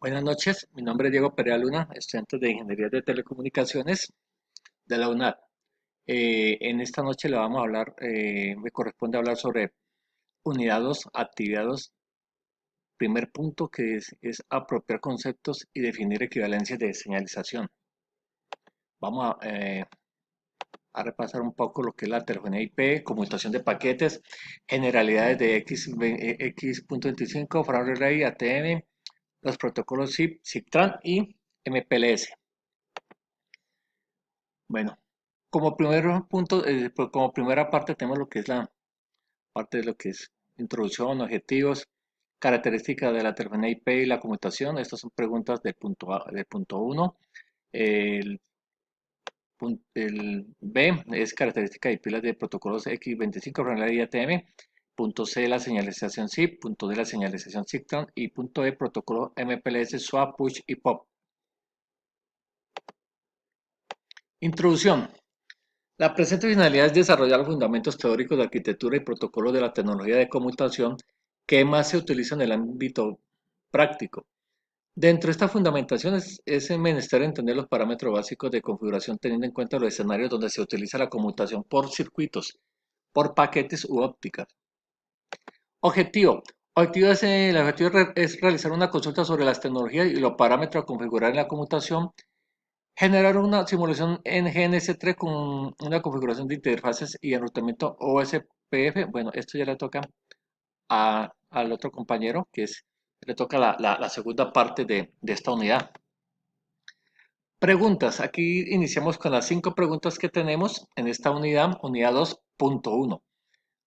Buenas noches, mi nombre es Diego Perea Luna, estudiante de Ingeniería de Telecomunicaciones de la UNAD. En esta noche le vamos a hablar, me corresponde hablar sobre unidad 2, actividad 2, primer punto que es apropiar conceptos y definir equivalencias de señalización. Vamos a repasar un poco lo que es la telefonía IP, conmutación de paquetes, generalidades de X.25, frame relay, ATM, los protocolos SIP, SIGTRAN y MPLS. Bueno, como primer punto, como primera parte tenemos lo que es la parte de lo que es introducción, objetivos, características de la telefonía IP y la conmutación. Estas son preguntas del punto A, del punto 1. El, el B es característica de pilas de protocolos X25, Relay y ATM. Punto C, la señalización SIP. Punto D, la señalización SIGTRAN. Y punto E, protocolo MPLS, SWAP, PUSH y POP. Introducción. La presente finalidad es desarrollar los fundamentos teóricos de arquitectura y protocolos de la tecnología de conmutación que más se utilizan en el ámbito práctico. Dentro de esta fundamentación es menester entender los parámetros básicos de configuración teniendo en cuenta los escenarios donde se utiliza la conmutación por circuitos, por paquetes u ópticas. Objetivo. El objetivo es realizar una consulta sobre las tecnologías y los parámetros a configurar en la conmutación. Generar una simulación en GNS3 con una configuración de interfaces y enrutamiento OSPF. Bueno, esto ya le toca al otro compañero, le toca la segunda parte de esta unidad. Preguntas. Aquí iniciamos con las 5 preguntas que tenemos en esta unidad, unidad 2.1.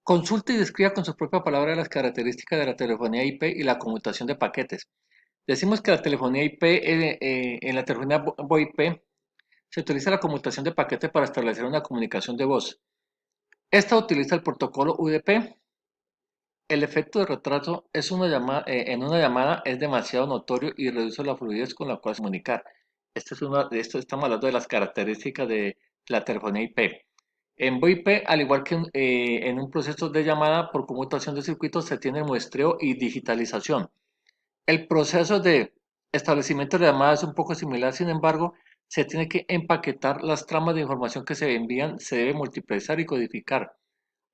Consulta y describa con su propia palabra las características de la telefonía IP y la conmutación de paquetes. Decimos que la telefonía IP, en la telefonía VoIP, se utiliza la conmutación de paquete para establecer una comunicación de voz. Esta utiliza el protocolo UDP. El efecto de retraso en una llamada es demasiado notorio y reduce la fluidez con la cual se comunicar. De esto estamos hablando de las características de la telefonía IP. En VoIP, al igual que en un proceso de llamada por conmutación de circuitos, se tiene muestreo y digitalización. El proceso de establecimiento de llamadas es un poco similar, sin embargo, se tiene que empaquetar las tramas de información que se envían, se debe multiplexar y codificar.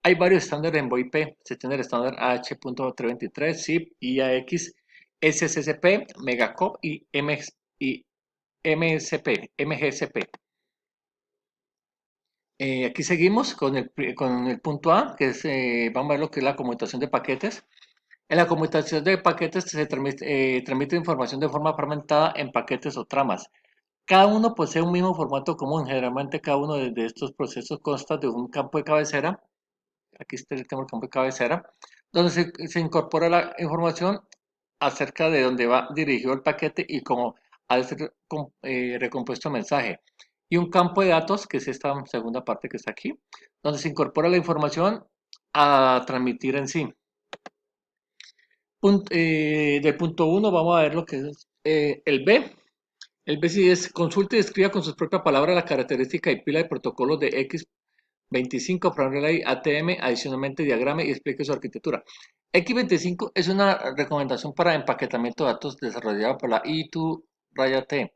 Hay varios estándares en VoIP, se tiene el estándar H.323, SIP, IAX, SCCP, Megacop y, MGCP. Aquí seguimos con el punto A, que es, vamos a ver lo que es la conmutación de paquetes. En la conmutación de paquetes se transmite información de forma fragmentada en paquetes o tramas. Cada uno posee un mismo formato común. Generalmente cada uno de estos procesos consta de un campo de cabecera. Aquí está el campo de cabecera, donde se incorpora la información acerca de dónde va dirigido el paquete y cómo ha de ser recompuesto el mensaje. Y un campo de datos, que es esta segunda parte que está aquí, donde se incorpora la información a transmitir en sí. Del punto 1 vamos a ver lo que es el B. El B sí es consulta y describa con sus propias palabras la característica y pila de protocolos de X25, Frame Relay, ATM, adicionalmente diagrama y explique su arquitectura. X25 es una recomendación para empaquetamiento de datos desarrollada por la I2-T.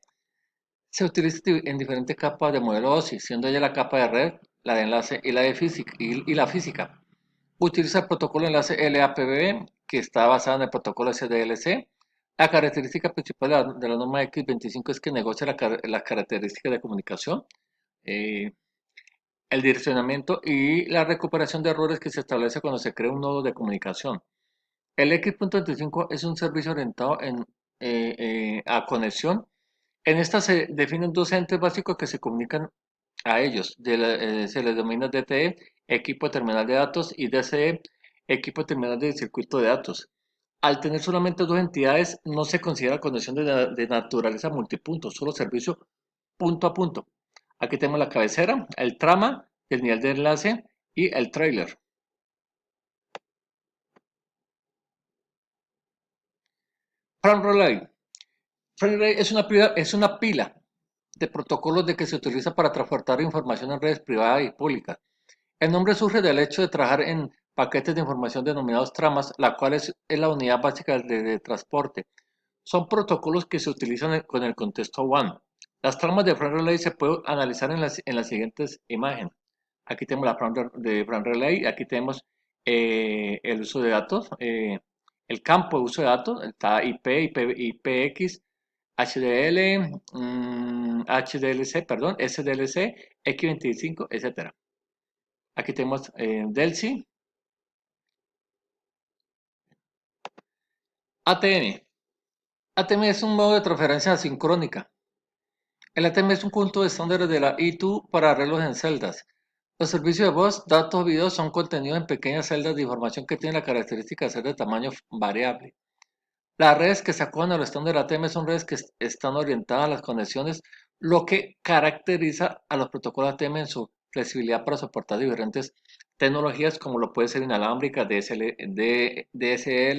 Se utiliza en diferentes capas de modelo OSI, siendo ella la capa de red, la de enlace y la física. Utiliza el protocolo enlace LAPB, que está basado en el protocolo SDLC. La característica principal de la norma X25 es que negocia las características de comunicación, eh, el direccionamiento y la recuperación de errores que se establece cuando se crea un nodo de comunicación. El X.25 es un servicio orientado a conexión. En esta se definen dos entes básicos que se comunican a ellos. Se les denomina DTE, equipo terminal de datos, y DCE, equipo terminal de circuito de datos. Al tener solamente dos entidades, no se considera conexión de naturaleza multipunto, solo servicio punto a punto. Aquí tenemos la cabecera, el trama, el nivel de enlace y el trailer. Frame Relay. Frame Relay es una pila de protocolos de que se utiliza para transportar información en redes privadas y públicas. El nombre surge del hecho de trabajar en paquetes de información denominados tramas, la cual es la unidad básica de transporte. Son protocolos que se utilizan con el contexto WAN. Las tramas de Frame Relay se pueden analizar en las siguientes imágenes. Aquí tenemos la trama de Frame Relay, aquí tenemos el uso de datos, el campo de uso de datos, está IPX, HDL, HDLC, perdón, SDLC, X25, etcétera. Aquí tenemos DELSI, ATM. ATM es un modo de transferencia asincrónica. El ATM es un conjunto de estándares de la I2 para arreglos en celdas. Los servicios de voz, datos o videos son contenidos en pequeñas celdas de información que tienen la característica de ser de tamaño variable. Las redes que se acogen a los estándares ATM son redes que están orientadas a las conexiones, lo que caracteriza a los protocolos ATM en su flexibilidad para soportar diferentes tecnologías como lo puede ser inalámbrica, DSL,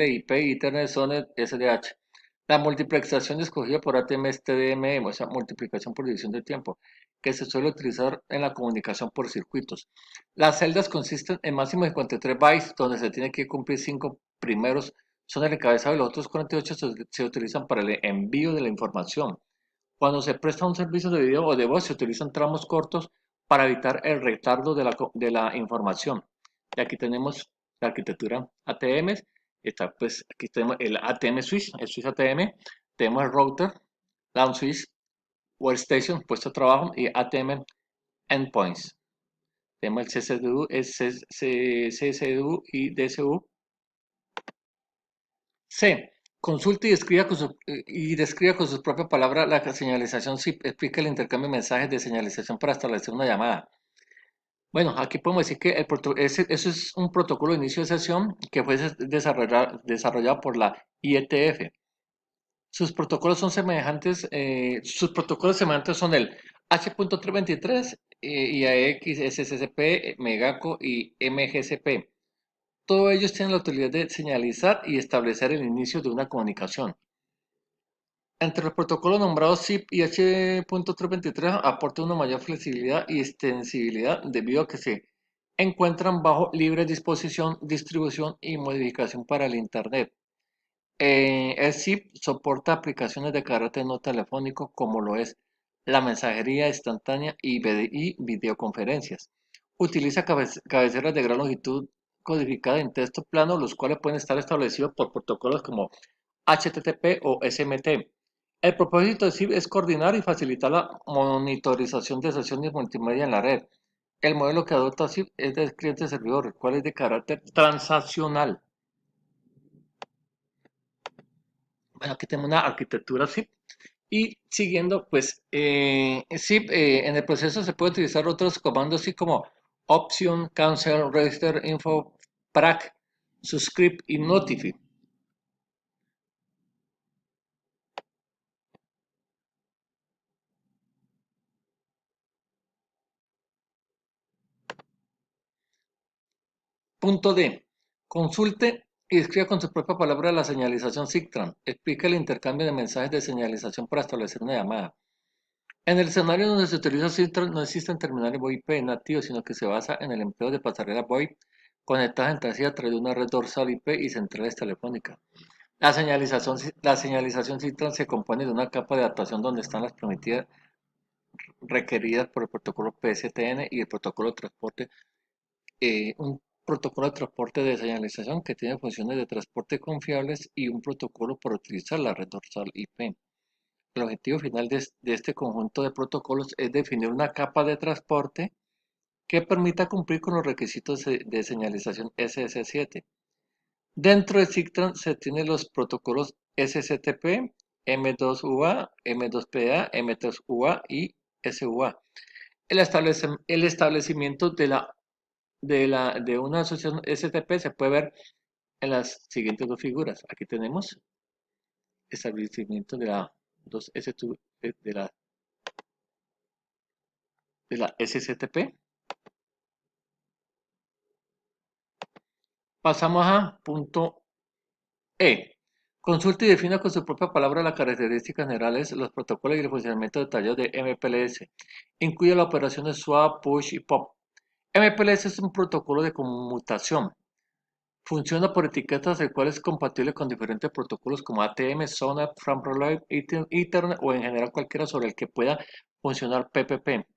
IP, Ethernet, Ethernet, SDH. La multiplexación escogida por ATM es TDM, o sea, multiplicación por división de tiempo, que se suele utilizar en la comunicación por circuitos. Las celdas consisten en máximo 53 bytes, donde se tiene que cumplir 5 primeros son el encabezado y los otros 48 se utilizan para el envío de la información. Cuando se presta un servicio de video o de voz, se utilizan tramos cortos para evitar el retardo de la información. Y aquí tenemos la arquitectura ATM. Está, pues, aquí tenemos el ATM Switch, el Switch ATM. Tenemos el router, LAN Switch, Workstation, puesto de trabajo y ATM Endpoints. Tenemos el CCDU, CCDU y DSU. C. Consulte y describa con sus propias palabras la señalización SIP. Explica el intercambio de mensajes de señalización para establecer una llamada. Bueno, aquí podemos decir que eso es un protocolo de inicio de sesión que fue desarrollado por la IETF. Sus protocolos semejantes son el H.323, IAX, SSCP, Megaco y MGCP. Todos ellos tienen la utilidad de señalizar y establecer el inicio de una comunicación. Entre los protocolos nombrados SIP y H.323 aporta una mayor flexibilidad y extensibilidad debido a que se encuentran bajo libre disposición, distribución y modificación para el Internet. El SIP soporta aplicaciones de carácter no telefónico como lo es la mensajería instantánea y videoconferencias. Utiliza cabeceras de gran longitud codificadas en texto plano, los cuales pueden estar establecidos por protocolos como HTTP o SMT. El propósito de SIP es coordinar y facilitar la monitorización de sesiones multimedia en la red. El modelo que adopta SIP es de cliente-servidor, el cual es de carácter transaccional. Bueno, aquí tenemos una arquitectura SIP. Y siguiendo, pues, SIP, en el proceso se puede utilizar otros comandos así como option, cancel, register, info, prac, subscript y notify. Punto D. Consulte y escriba con su propia palabra la señalización SIGTRAN. Explica el intercambio de mensajes de señalización para establecer una llamada. En el escenario donde se utiliza SIGTRAN no existen terminales VoIP nativos, sino que se basa en el empleo de pasarelas VoIP conectadas entre sí a través de una red dorsal IP y centrales telefónicas. La señalización SIGTRAN se compone de una capa de adaptación donde están las permitidas requeridas por el protocolo PSTN y el protocolo de transporte un protocolo de transporte de señalización que tiene funciones de transporte confiables y un protocolo para utilizar la red dorsal IP. El objetivo final de este conjunto de protocolos es definir una capa de transporte que permita cumplir con los requisitos de señalización SS7. Dentro de SIGTRAN se tienen los protocolos SCTP, M2UA, M2PA, M3UA y SUA. El establecimiento de una asociación STP se puede ver en las siguientes dos figuras. Aquí tenemos establecimiento de la dos S2, de la SCTP. Pasamos a punto E. Consulta y defina con su propia palabra las características generales, los protocolos y el funcionamiento detallado de MPLS. Incluye las operaciones swap, push y pop. MPLS es un protocolo de conmutación Funciona por etiquetas, el cual es compatible con diferentes protocolos como ATM, SONAT, FRAM Relay, Ethernet o en general cualquiera sobre el que pueda funcionar PPP.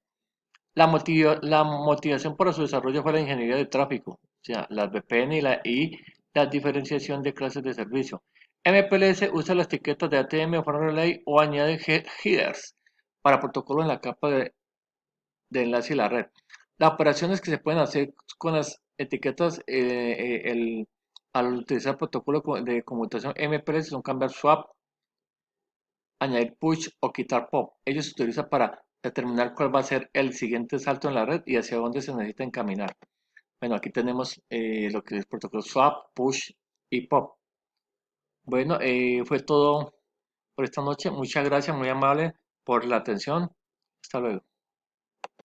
La motivación para su desarrollo fue la ingeniería de tráfico, o sea, las VPN y la diferenciación de clases de servicio. MPLS usa las etiquetas de ATM o FRAM Relay o añade headers para protocolo en la capa de enlace y la red. Las operaciones que se pueden hacer con las etiquetas al utilizar el protocolo de conmutación MPLS son cambiar swap, añadir push o quitar pop. Ellos se utilizan para determinar cuál va a ser el siguiente salto en la red y hacia dónde se necesita encaminar. Bueno, aquí tenemos lo que es protocolo swap, push y pop. Bueno, fue todo por esta noche. Muchas gracias, muy amable por la atención. Hasta luego.